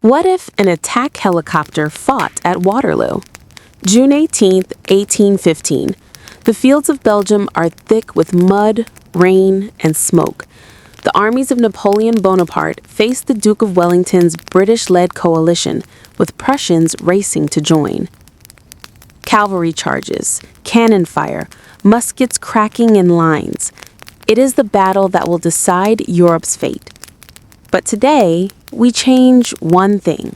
What if an attack helicopter fought at Waterloo? June 18, 1815. The fields of Belgium are thick with mud, rain, and smoke. The armies of Napoleon Bonaparte face the Duke of Wellington's British-led coalition, with Prussians racing to join. Cavalry charges, cannon fire, muskets cracking in lines. It is the battle that will decide Europe's fate. But today, we change one thing.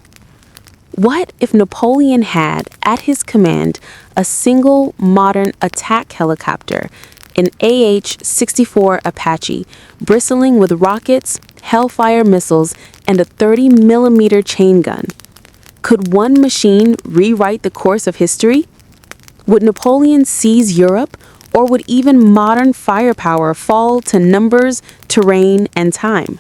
What if Napoleon had, at his command, a single modern attack helicopter, an AH-64 Apache, bristling with rockets, Hellfire missiles, and a 30-millimeter chain gun? Could one machine rewrite the course of history? Would Napoleon seize Europe, or would even modern firepower fall to numbers, terrain, and time?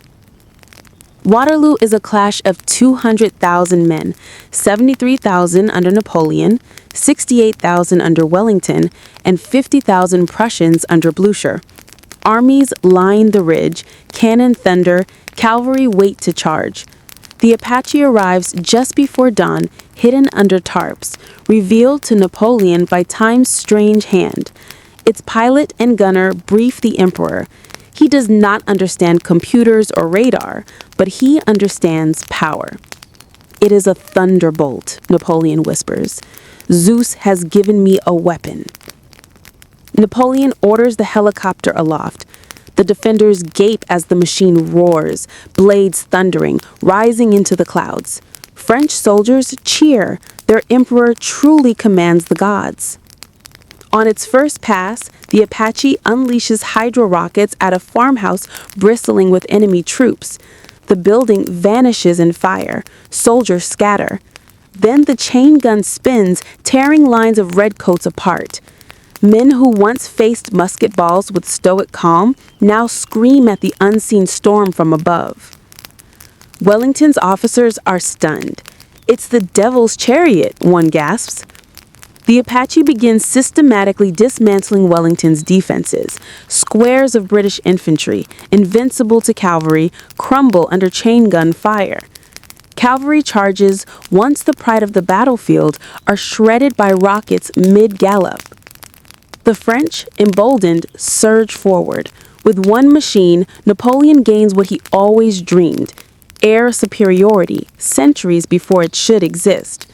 Waterloo is a clash of 200,000 men, 73,000 under Napoleon, 68,000 under Wellington, and 50,000 Prussians under Blücher. Armies line the ridge, cannon thunder, cavalry wait to charge. The Apache arrives just before dawn, hidden under tarps, revealed to Napoleon by time's strange hand. Its pilot and gunner brief the emperor. He does not understand computers or radar, but he understands power. "It is a thunderbolt," Napoleon whispers. "Zeus has given me a weapon." Napoleon orders the helicopter aloft. The defenders gape as the machine roars, blades thundering, rising into the clouds. French soldiers cheer. Their emperor truly commands the gods. On its first pass, the Apache unleashes hydro rockets at a farmhouse bristling with enemy troops. The building vanishes in fire. Soldiers scatter. Then the chain gun spins, tearing lines of redcoats apart. Men who once faced musket balls with stoic calm now scream at the unseen storm from above. Wellington's officers are stunned. "It's the devil's chariot," one gasps. The Apache begins systematically dismantling Wellington's defenses. Squares of British infantry, invincible to cavalry, crumble under chain gun fire. Cavalry charges, once the pride of the battlefield, are shredded by rockets mid-gallop. The French, emboldened, surge forward. With one machine, Napoleon gains what he always dreamed: air superiority, centuries before it should exist.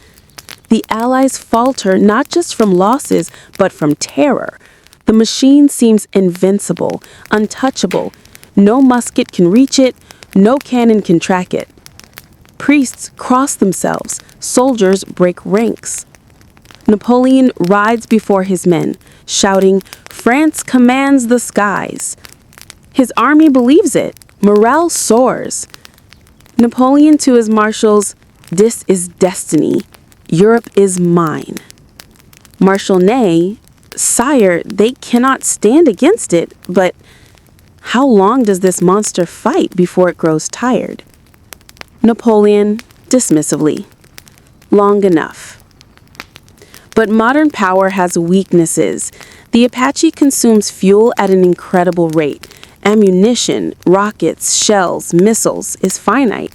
The Allies falter not just from losses, but from terror. The machine seems invincible, untouchable. No musket can reach it, no cannon can track it. Priests cross themselves, soldiers break ranks. Napoleon rides before his men, shouting, "France commands the skies." His army believes it. Morale soars. Napoleon to his marshals, "This is destiny. Europe is mine." Marshal Ney, "Sire, they cannot stand against it, but how long does this monster fight before it grows tired?" Napoleon, dismissively, "Long enough." But modern power has weaknesses. The Apache consumes fuel at an incredible rate. Ammunition, rockets, shells, missiles is finite.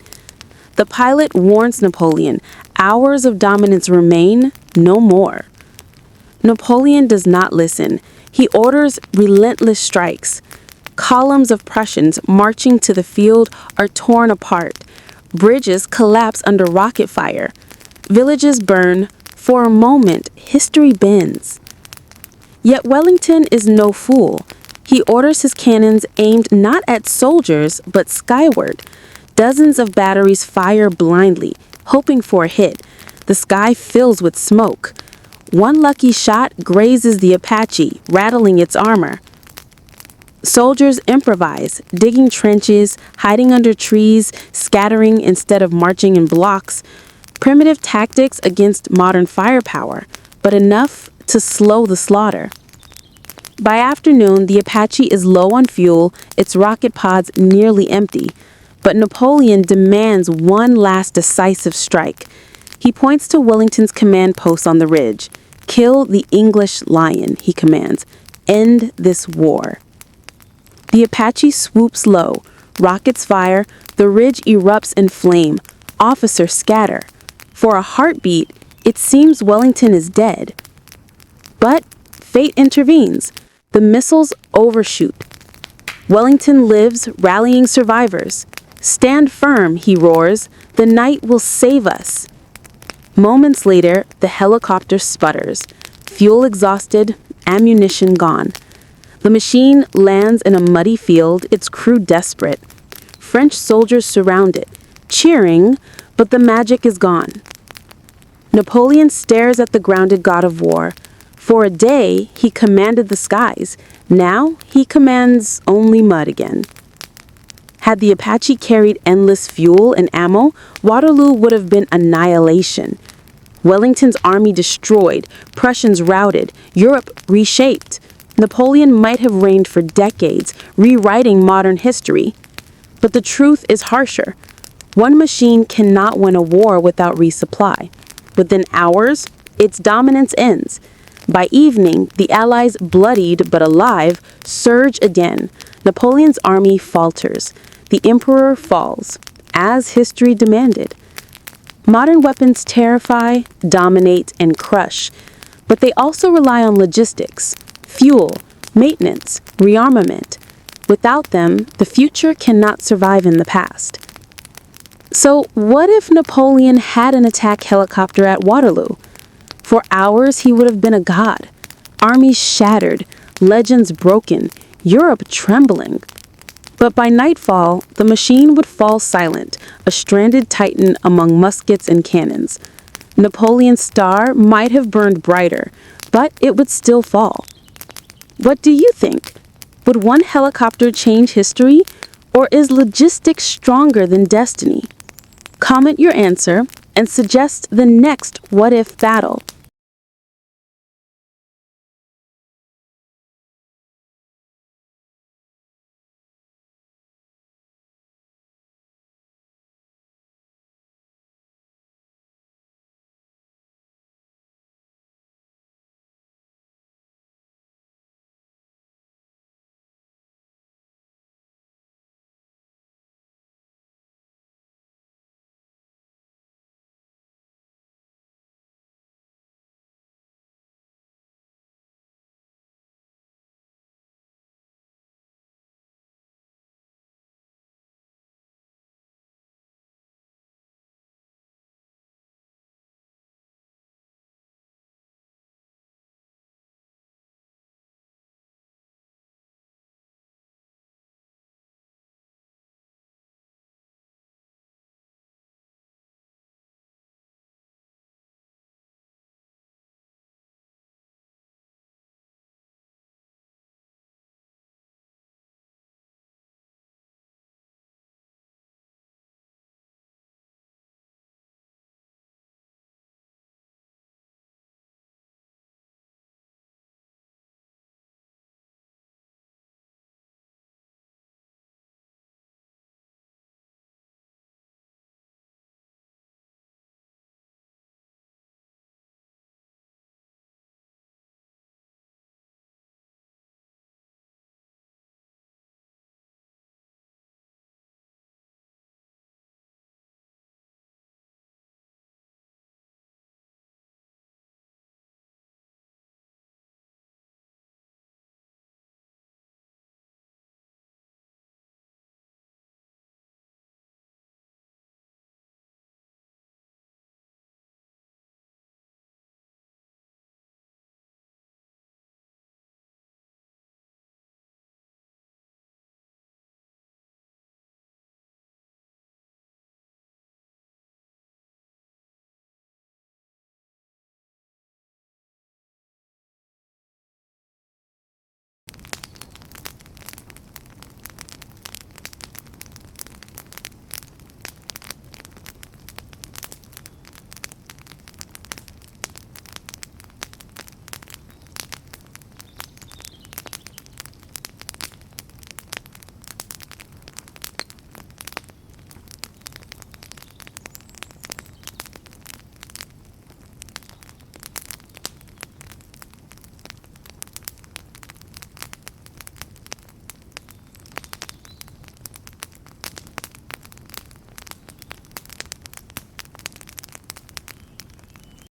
The pilot warns Napoleon, hours of dominance remain, no more. Napoleon does not listen. He orders relentless strikes. Columns of Prussians marching to the field are torn apart. Bridges collapse under rocket fire. Villages burn. For a moment, history bends. Yet Wellington is no fool. He orders his cannons aimed not at soldiers, but skyward. Dozens of batteries fire blindly, hoping for a hit. The sky fills with smoke. One lucky shot grazes the Apache, rattling its armor. Soldiers improvise, digging trenches, hiding under trees, scattering instead of marching in blocks. Primitive tactics against modern firepower, but enough to slow the slaughter. By afternoon, the Apache is low on fuel, its rocket pods nearly empty. But Napoleon demands one last decisive strike. He points to Wellington's command post on the ridge. "Kill the English lion," he commands. "End this war." The Apache swoops low. Rockets fire. The ridge erupts in flame. Officers scatter. For a heartbeat, it seems Wellington is dead. But fate intervenes. The missiles overshoot. Wellington lives, rallying survivors. "Stand firm," he roars. "The night will save us." Moments later, the helicopter sputters. Fuel exhausted, ammunition gone. The machine lands in a muddy field, its crew desperate. French soldiers surround it, cheering, but the magic is gone. Napoleon stares at the grounded god of war. For a day, he commanded the skies. Now, he commands only mud again. Had the Apache carried endless fuel and ammo, Waterloo would have been annihilation. Wellington's army destroyed, Prussians routed, Europe reshaped. Napoleon might have reigned for decades, rewriting modern history. But the truth is harsher. One machine cannot win a war without resupply. Within hours, its dominance ends. By evening, the Allies, bloodied but alive, surge again. Napoleon's army falters. The emperor falls, as history demanded. Modern weapons terrify, dominate, and crush, but they also rely on logistics, fuel, maintenance, rearmament. Without them, the future cannot survive in the past. So, what if Napoleon had an attack helicopter at Waterloo? For hours, he would have been a god. Armies shattered, legends broken, Europe trembling. But by nightfall, the machine would fall silent, a stranded titan among muskets and cannons. Napoleon's star might have burned brighter, but it would still fall. What do you think? Would one helicopter change history, or is logistics stronger than destiny? Comment your answer and suggest the next what-if battle.